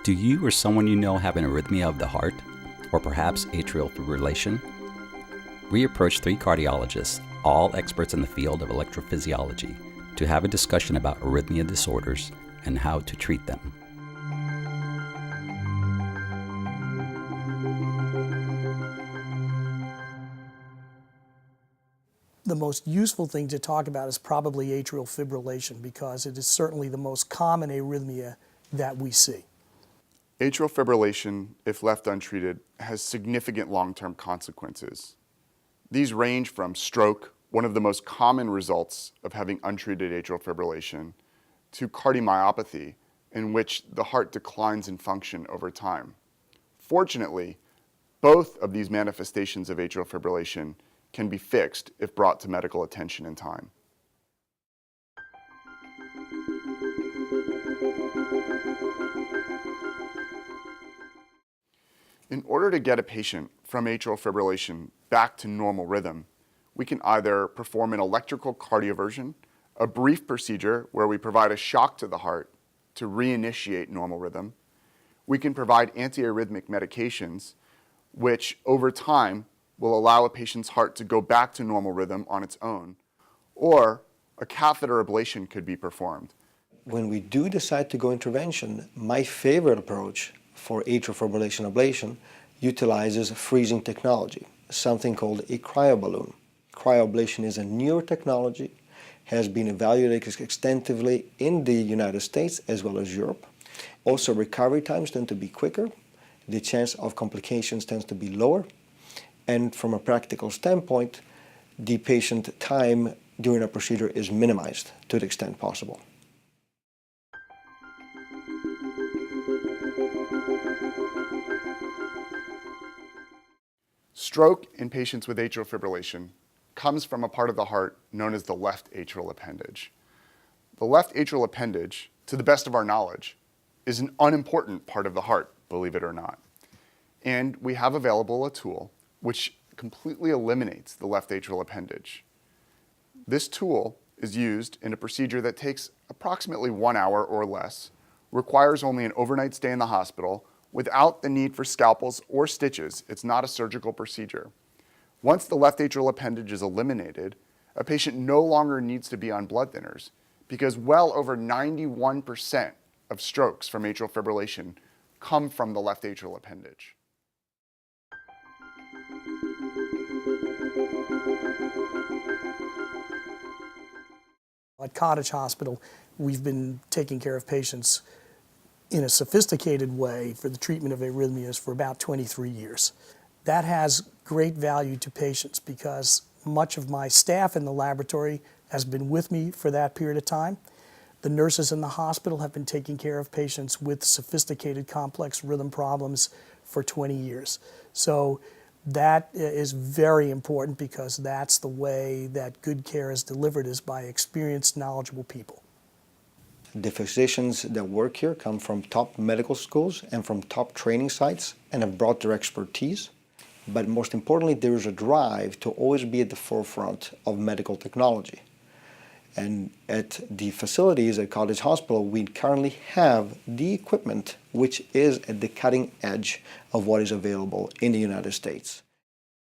Do you or someone you know have an arrhythmia of the heart, or perhaps atrial fibrillation? We approached 3 cardiologists, all experts in the field of electrophysiology, to have a discussion about arrhythmia disorders and how to treat them. The most useful thing to talk about is probably atrial fibrillation because it is certainly the most common arrhythmia that we see. Atrial fibrillation, if left untreated, has significant long-term consequences. These range from stroke, one of the most common results of having untreated atrial fibrillation, to cardiomyopathy, in which the heart declines in function over time. Fortunately, both of these manifestations of atrial fibrillation can be fixed if brought to medical attention in time. In order to get a patient from atrial fibrillation back to normal rhythm, we can either perform an electrical cardioversion, a brief procedure where we provide a shock to the heart to reinitiate normal rhythm. We can provide antiarrhythmic medications, which over time will allow a patient's heart to go back to normal rhythm on its own, or a catheter ablation could be performed. When we do decide to go intervention, my favorite approach for atrial fibrillation ablation utilizes freezing technology, something called a cryoballoon. Cryoablation is a newer technology, has been evaluated extensively in the United States as well as Europe. Also, recovery times tend to be quicker, the chance of complications tends to be lower, and from a practical standpoint, the patient time during a procedure is minimized to the extent possible. Stroke in patients with atrial fibrillation comes from a part of the heart known as the left atrial appendage. The left atrial appendage, to the best of our knowledge, is an unimportant part of the heart, believe it or not. And we have available a tool which completely eliminates the left atrial appendage. This tool is used in a procedure that takes approximately 1 hour or less, requires only an overnight stay in the hospital, without the need for scalpels or stitches. It's not a surgical procedure. Once the left atrial appendage is eliminated, a patient no longer needs to be on blood thinners because well over 91% of strokes from atrial fibrillation come from the left atrial appendage. At Cottage Hospital, we've been taking care of patients in a sophisticated way for the treatment of arrhythmias for about 23 years. That has great value to patients because much of my staff in the laboratory has been with me for that period of time. The nurses in the hospital have been taking care of patients with sophisticated complex rhythm problems for 20 years. So that is very important because that's the way that good care is delivered, is by experienced, knowledgeable people. The physicians that work here come from top medical schools and from top training sites and have brought their expertise. But most importantly, there is a drive to always be at the forefront of medical technology. And at the facilities at Cottage Hospital, we currently have the equipment which is at the cutting edge of what is available in the United States.